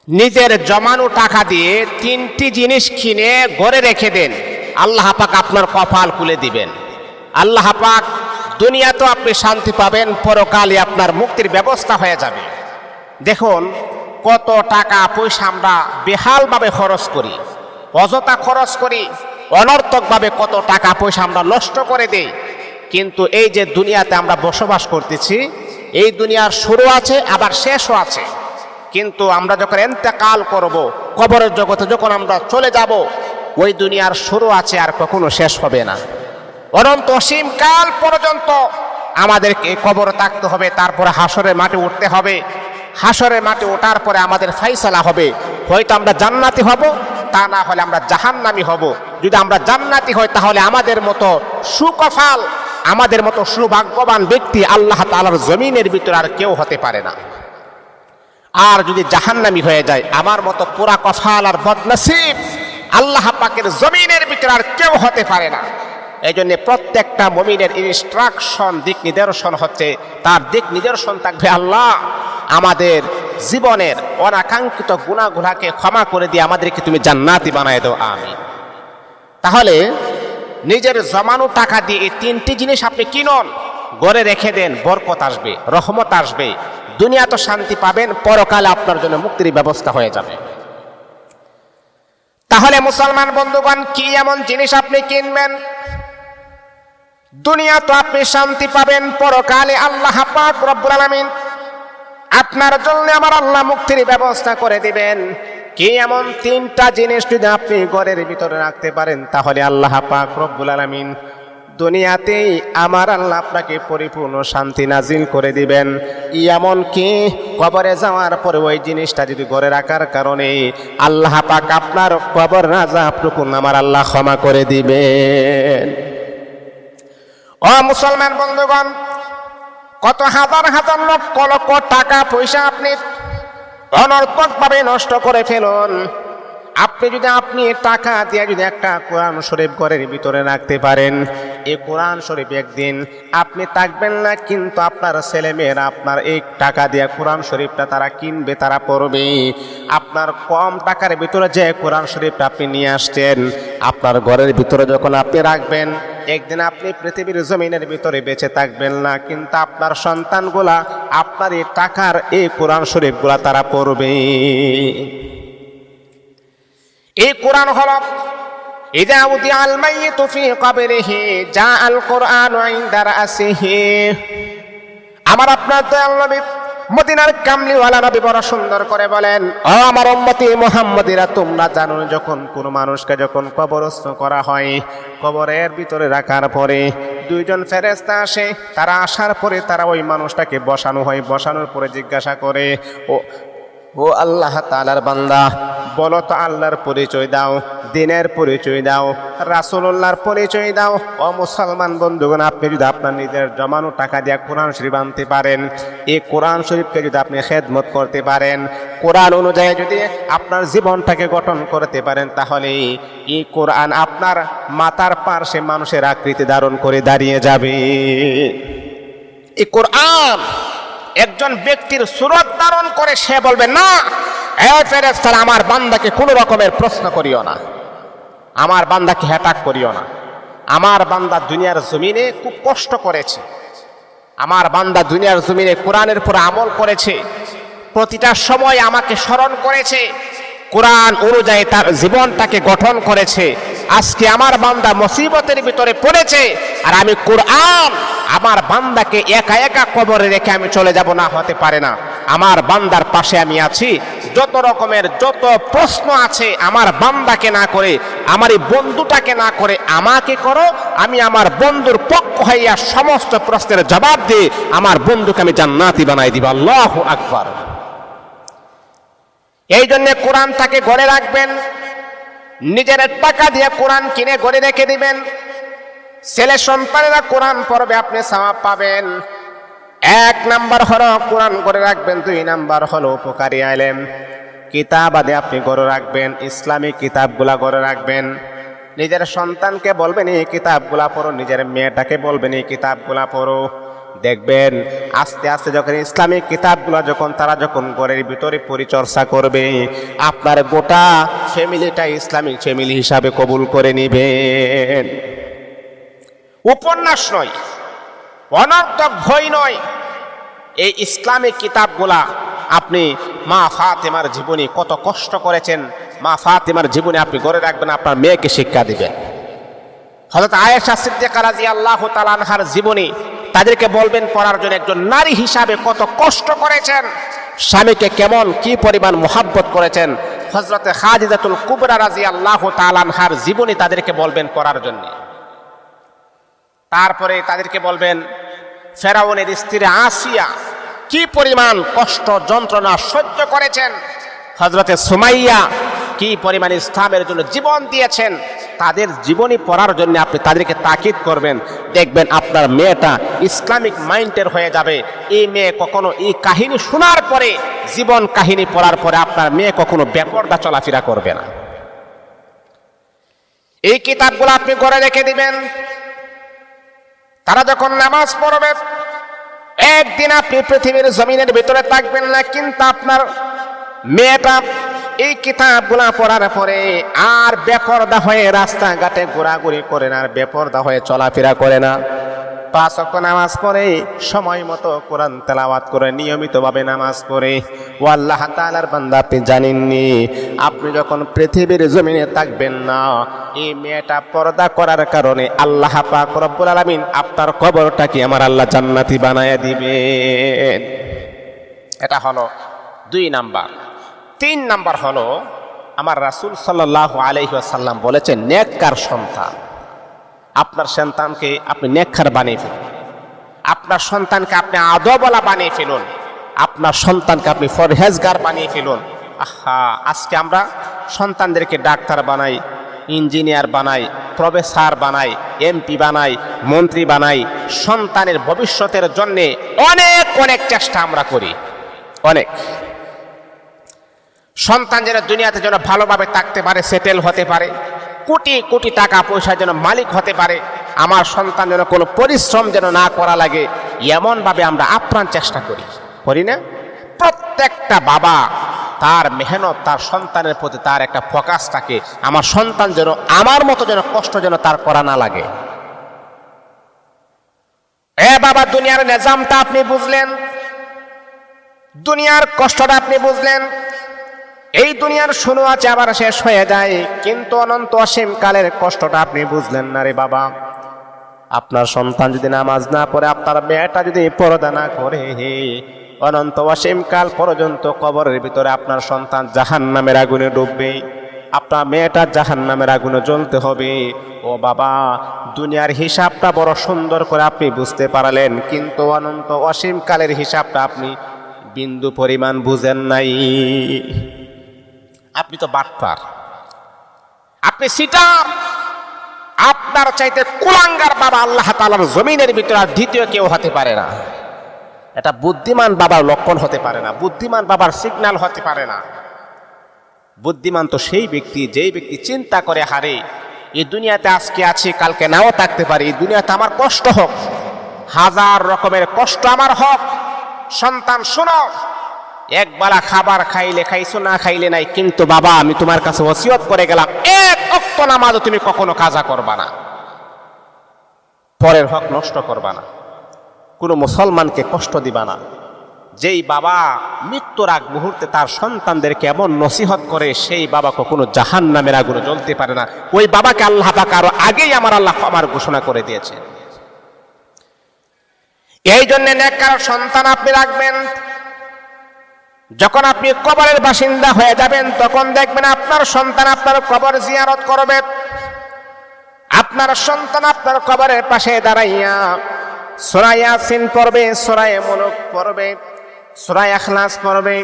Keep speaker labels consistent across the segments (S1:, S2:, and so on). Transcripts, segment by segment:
S1: নিজের জমানো টাকা দিয়ে 3টি জিনিস কিনে ঘরে রেখে দেন, আল্লাহ পাক আপনার কপাল খুলে দিবেন। আল্লাহ পাক দুনিয়াতেও আপনি শান্তি পাবেন, পরকালে আপনার মুক্তির ব্যবস্থা হয়ে যাবে। দেখুন কত টাকা পয়সা আমরা বেহালভাবে খরচ করি, অযথা খরচ করি, অনর্থকভাবে কত টাকা পয়সা আমরা নষ্ট করে দেই। কিন্তু এই যে দুনিয়াতে আমরা বসবাস করতেছি, এই দুনিয়ার শুরু আছে আবার শেষও আছে। কিন্তু আমরা যখন ইন্তেকাল করব, কবরের জগতে যখন আমরা চলে যাব, ওই দুনিয়ার শুরু আছে আর কখনো শেষ হবে না। অনন্ত অসীম কাল পর্যন্ত আমাদেরকে কবরে থাকতে হবে, তারপরে হাসরের মাঠে উঠতে হবে। হাসরের মাঠে ওঠার পরে আমাদের ফাইসালা হবে, হয়তো আমরা জান্নাতি হব, তা না হলে আমরা জাহান্নামী হব। যদি আমরা জান্নাতি হই তাহলে আমাদের মতো সুকফাল, আমাদের মতো সৌভাগ্যবান ব্যক্তি আল্লাহ তাআলার জমিনের ভিতরে আর কেউ হতে পারে না। আর যদি জাহান্নামী হয়ে যায়, আমার মতো পুরা কফাল আর বদনসিব আল্লাহ পাকের জমিনের ভিতরে আর কেউ হতে পারে না। এই জন্য প্রত্যেকটা মুমিনের ইনস্ট্রাকশন, দিক নিদর্শন হচ্ছে, তার দিক নিদর্শন থাকবে আল্লাহ আমাদের জীবনের অনাকাঙ্ক্ষিত গুনাহগুলোকে ক্ষমা করে দিয়ে আমাদেরকে তুমি জান্নাতি বানায় দাও, আমিন। তাহলে নিজের জমানো টাকা দিয়ে এই 3টি জিনিস আপনি কিনুন, ঘরে রেখে দেন, বরকত আসবে, রহমত আসবে, দুনিয়া তো শান্তি পাবেন, পরকালে আপনার জন্য মুক্তির ব্যবস্থা হয়ে যাবে। তাহলে মুসলমান বন্ধুগণ, কি এমন জিনিস আপনি কিনবেন? দুনিয়া তো আপনি শান্তি পাবেন, পরকালে আল্লাহ পাক রব্বুল আলামিন আপনার জন্য আমার আল্লাহ মুক্তির ব্যবস্থা করে দিবেন। কি এমন 3টা জিনিস যদি আপনি ঘরের ভিতরে রাখতে পারেন, তাহলে আল্লাহ পাক রব্বুল আলামিন দুনিয়াতেই আমার আল্লাহ আপনাকে পরিপূর্ণ শান্তি নাজিল করে দিবেন। এমন কি কবরে যাওয়ার পরে ওই জিনিসটা যদি ঘরে রাখার কারণে আল্লাহ পাক আপনার কবর আযাবটুকু আমার আল্লাহ ক্ষমা করে দিবেন। ও মুসলমান বন্ধুগণ, কত হাজার হাজার লক্ষ লক্ষ টাকা পয়সা আপনি অনর্থকভাবে নষ্ট করে ফেলুন। আপনি টাকা দিয়ে যদি একটা কোরআন শরীফ ঘরের ভিতরে রাখতে পারেন, এই কোরআন শরীফ একদিন আপনি থাকবেন না, কিন্তু আপনার ছেলেমেয়েরা আপনার এই টাকা দিয়ে কোরআন শরীফটা তারা কিনবে, তারা পড়বে। আপনার কম টাকার ভিতরে যে কোরআন শরীফটা আপনি নিয়ে আসছেন, আপনার ঘরের ভিতরে যখন আপনি রাখবেন, একদিন আপনি পৃথিবীর জমিনের ভিতরে বেঁচে থাকবেন না, কিন্তু আপনার সন্তানগুলা আপনার এই টাকার এই কোরআন শরীফগুলা তারা পড়বে। এই কোরআন হলো ইযা উদিআল মাইয়িতু ফি কবরিহি জাআল কুরআনু ইনদা রাসিহি। আমার আপনার দয়াল নবী মদিনার কামলিওয়ালা নবী বড় সুন্দর করে বলেন, ও আমার উম্মতি মুহাম্মাদিরা, তোমরা জানো যখন কোন মানুষকে যখন কবরস্থ করা হয়, কবরের ভিতরে রাখার পরে 2জন ফেরেশতা আসে। তারা আসার পরে তারা ওই মানুষটাকে বসানো হয়, বসানোর পরে জিজ্ঞাসা করে, ও আল্লাহ তাআলার বান্দা, বলো তো আল্লাহর পরিচয় দাও, দিনের পরিচয় দাও, রাসূলুল্লাহর পরিচয় দাও। ও মুসলমান বন্ধুগণ, আপনি যদি আপনার নিজের জমানো টাকা দিয়ে কোরআন শরীফ আনতে পারেন, এই কোরআন শরীফকে যদি আপনি খেদমত করতে পারেন, কোরআন অনুযায়ী যদি আপনার জীবনটাকে গঠন করতে পারেন, তাহলে এই কোরআন আপনার মাথার পাশে মানুষের আকৃতি ধারণ করে দাঁড়িয়ে যাবে। এই কোরআন একজন ব্যক্তির সুরত ধারণ করে, সে বলবে, না ফেরেশতারা আমার বান্দাকে কোনো রকমের প্রশ্ন করিও না, আমার বান্দাকে হ্যাটাক করিও না, আমার বান্দা দুনিয়ার জমিনে খুব কষ্ট করেছে, আমার বান্দা দুনিয়ার জমিনে কোরআনের উপর আমল করেছে, প্রতিটা সময় আমাকে স্মরণ করেছে, কোরআন অনুযায়ী তার জীবনটাকে গঠন করেছে। আজকে আমার বান্দা মুসিবতের ভিতরে পড়েছে, আর আমি কোরআন আমার বান্দাকে একা একা কবরে রেখে আমি চলে যাব, না, হতে পারে না। আমার বান্দার পাশে আমি আছি, যত রকমের যত প্রশ্ন আছে আমার বান্দাকে না করে, আমার এই বন্ধুটাকে না করে আমাকে করো, আমি আমার বন্ধুর পক্ষ হইয়া সমস্ত প্রশ্নের জবাব দিয়ে আমার বন্ধুকে আমি জান্নাতি বানাই দিব। আল্লাহু আকবার। এই জন্য কোরআনটাকে ঘরে রাখবেন, নিজের টাকা দিয়ে কোরআন কিনে ঘরে রেখে দিবেন। ছেলে সন্তানেরা কোরআন পড়বে, আপনি সওয়াব পাবেন। 1 নাম্বার হলো কোরআন ঘরে রাখবেন। 2 নাম্বার হলো উপকারী আলেম কিতাব আদি আপনি ঘরে রাখবেন, ইসলামিক কিতাবগুলা ঘরে রাখবেন। নিজের সন্তানকে বলবেন এই কিতাবগুলা পড়ো, নিজের মেয়েটাকে বলবেন এই কিতাবগুলা পড়ো। দেখবেন আস্তে আস্তে যখন ইসলামিক কিতাবগুলো তারা যখন ঘরের ভিতরে পরিচর্যা করবে, আপনার গোটা ফ্যামিলিটা ইসলামিক ফ্যামিলি হিসাবে কবুল করে নিবেন। উপন্যাস নয়, অনর্থক ভয় নয়, এই ইসলামিক কিতাবগুলা আপনি মা ফাতেমার জীবনী কত কষ্ট করেছেন, মা ফাতেমার জীবনী আপনি গড়ে রাখবেন, আপনার মেয়েকে শিক্ষা দিবেন। হযরত আয়েশা সিদ্দিকা রাদিয়াল্লাহু তাআলা আনহার জীবনী তাদেরকে বলবেন পড়ার জন্য, একজন নারী হিসাবে কত কষ্ট করেছেন, স্বামীকে কেমন কি পরিমাণ মুহাব্বত করেছেন। হযরতে খাদিজাতুল কুবরা রাদিয়াল্লাহু তাআলা আনহার জীবনী তাদেরকে বলবেন পড়ার জন্য। তারপরে তাদেরকে বলবেন ফেরাউনের স্ত্রী আসিয়া কি পরিমাণ কষ্ট যন্ত্রণা সহ্য করেছেন, হযরতে সুমাইয়া কি পরিমাণ ইসলামের জন্য জীবন দিয়েছেন, তাদের জীবনী পড়ার জন্য আপনি তাদেরকে তাকিদ করবেন। দেখবেন আপনার মেয়েটা ইসলামিক মাইন্ডের হয়ে যাবে। এই মেয়ে কখনো এই কাহিনী শোনার পরে, জীবন কাহিনী পড়ার পরে আপনার মেয়ে কখনো বেপরদা চলাফেরা করবে না। এই কিতাবগুলো আপনি ঘরে রেখে দিবেন। তারা যখন নামাজ পড়বে, একদিন আপনি পৃথিবীর জমিনের ভিতরে থাকবেন না, কিন্তু আপনার মেয়েটা এই কিতাবগুলা পড়ার পরে আর বেপরদা হয়ে রাস্তাঘাটে ঘোরাঘুরি করে না, আর বেপরদা হয়ে চলাফেরা করে না। 5 ওয়াক্ত নামাজ পড়ে, সময় মতো কোরআন তেলাওয়াত করে, নিয়মিতভাবে নামাজ পড়ে। ও আল্লাহ তাআলার বান্দা, আপনি জানেননি আপনি যখন পৃথিবীর জমিনে থাকবেন না, এই মেয়েটা পর্দা করার কারণে আল্লাহ পাক রব্বুল আলামিন আপনার কবরটাকে আমার আল্লাহ জান্নাতি বানায় দিবেন। এটা হলো 2 নাম্বার। 3 নাম্বার হলো আমার রাসূল সাল্লাল্লাহু আলাইহি ওয়াসাল্লাম বলেছেন, নেককার সন্তান। আপনার সন্তানকে আপনি নেককার বানিয়ে ফেলুন, আপনার সন্তানকে আপনি আদবওয়ালা বানিয়ে ফেলুন, আপনার সন্তানকে আপনি ফরহেজগার বানিয়ে ফেলুন। আজকে আমরা সন্তানদেরকে ডাক্তার বানাই, ইঞ্জিনিয়ার বানাই, প্রফেসর বানাই, এমপি বানাই, মন্ত্রী বানাই। সন্তানের ভবিষ্যতের জন্য অনেক অনেক চেষ্টা আমরা করি, অনেক। সন্তান যেন দুনিয়াতে যেন ভালোভাবে থাকতে পারে, সেটেল হতে পারে, কোটি কোটি টাকা পয়সা যেন মালিক হতে পারে, আমার সন্তান যেন কোনো পরিশ্রম যেন না করা লাগে, এমনভাবে আমরা আপ্রাণ চেষ্টা করি না? প্রত্যেকটা বাবা তার মেহনত, তার সন্তানের প্রতি তার একটা ফোকাস থাকে, আমার সন্তান যেন আমার মতো যেন কষ্ট যেন তার করা না লাগে। বাবা, দুনিয়ার নিজামটা আপনি বুঝলেন, দুনিয়ার কষ্টটা আপনি বুঝলেন। এই দুনিয়ার শুরু আছে, আবার শেষ হয়ে যায়, কিন্তু অনন্ত অসীম কালের কষ্টটা আপনি বুঝলেন না রে বাবা। আপনার সন্তান যদি নামাজ না পড়ে, আপনার মেয়েটা যদি পর্দা না করে, অনন্ত অসীম কাল পর্যন্ত কবরের ভিতরে আপনার সন্তান জাহান্নামের আগুনে ডুববে, আপনার মেয়েটা জাহান্নামের আগুনে জ্বলতে হবে। ও বাবা, দুনিয়ার হিসাবটা বড় সুন্দর করে আপনি বুঝতে পারলেন, কিন্তু অনন্ত অসীম কালের হিসাবটা আপনি বিন্দু পরিমাণ বুঝেন নাই। আপনি তো বাটপার, আপনি সিটার, আপনার চাইতে কুলাঙ্গার বাবা আল্লাহ তাআলার জমিনের ভিতরে আর দ্বিতীয় কেউ হতে পারে না। এটা বুদ্ধিমান বাবার লক্ষণ হতে পারে না, বুদ্ধিমান বাবার সিগন্যাল হতে পারে না। বুদ্ধিমান তো সেই ব্যক্তি, যেই ব্যক্তি চিন্তা করে, হারে এই দুনিয়াতে আজকে আছি, কালকে নাও থাকতে পারি, এই দুনিয়াতে আমার কষ্ট হোক, হাজার রকমের কষ্ট আমার হোক। সন্তান শোনো, একবেলা খাবার খাইলে খাইছো, না খাইলে নাই, কিন্তু বাবা আমি তোমার কাছে ওসিয়ত করে গেলাম, 1 ওয়াক্ত নামাজও তুমি কখনো কাজা করবা না, পরের হক নষ্ট করবা না, কোনো মুসলমানকে কষ্ট দিবা না। যেই বাবা মৃত্যুর আগ মুহূর্তে তার সন্তানদেরকে এমন নসিহত করে, সেই বাবা কখনো জাহান্নামের আগুনে জ্বলতে পারে না। ওই বাবাকে আল্লাহ পাক আরো আগেই আমার আল্লাহ আমার ঘোষণা করে দিয়েছে। এই জন্য নেককার সন্তান আপনি রাখবেন। যখন আপনি কবরের বাসিন্দা হয়ে যাবেন, তখন দেখবেন আপনার সন্তান আপনার কবর জিয়ারত করবে, আপনার সন্তান আপনার কবরের পাশে দাঁড়াইয়া সূরা ইয়াসিন পড়বে, সূরা মুলক পড়বে, সূরা ইখলাস পড়বে।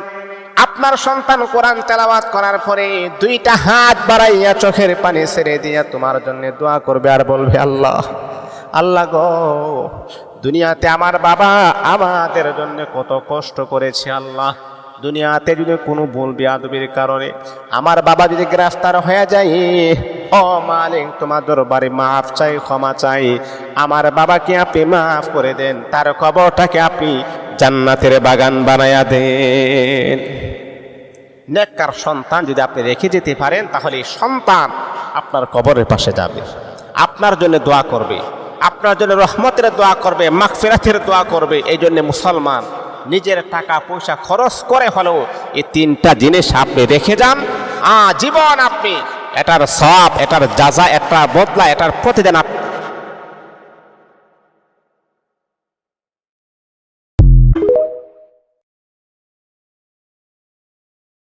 S1: আপনার সন্তান কোরআন তেলাওয়াত করার পরে 2টা হাত বাড়াইয়া চোখের পানি ছেড়ে দিয়া তোমার জন্য দোয়া করবে আর বলবে, আল্লাহ আল্লাহ গো, দুনিয়াতে আমার বাবা আমাদের জন্য কত কষ্ট করেছে, আল্লাহ দুনিয়াতে যদি কোনো ভুল বেয়াদবির কারণে আমার বাবা যদি গ্রেফতার হয়ে যায়, ও মালিক তোমার দরবারে মাফ চাই, ক্ষমা চাই, আমার বাবাকে আপনি মাফ করে দেন, তার কবরটাকে আপনি জান্নাতের বাগান বানায়া দেন। নেককার সন্তান যদি আপনি রেখে যেতে পারেন, তাহলে এই সন্তান আপনার কবরের পাশে যাবে, আপনার জন্য দোয়া করবে, আপনার জন্য রহমতের দোয়া করবে, মাগফিরাতের দোয়া করবে। এই জন্য মুসলমান নিজের টাকা পয়সা খরচ করে হলেও এই তিনটা জিনিস আপনি রেখে যান, জীবন আপনি এটার সওয়াব, এটার জাযা, এটার বদলা, এটার প্রতিদান আপনি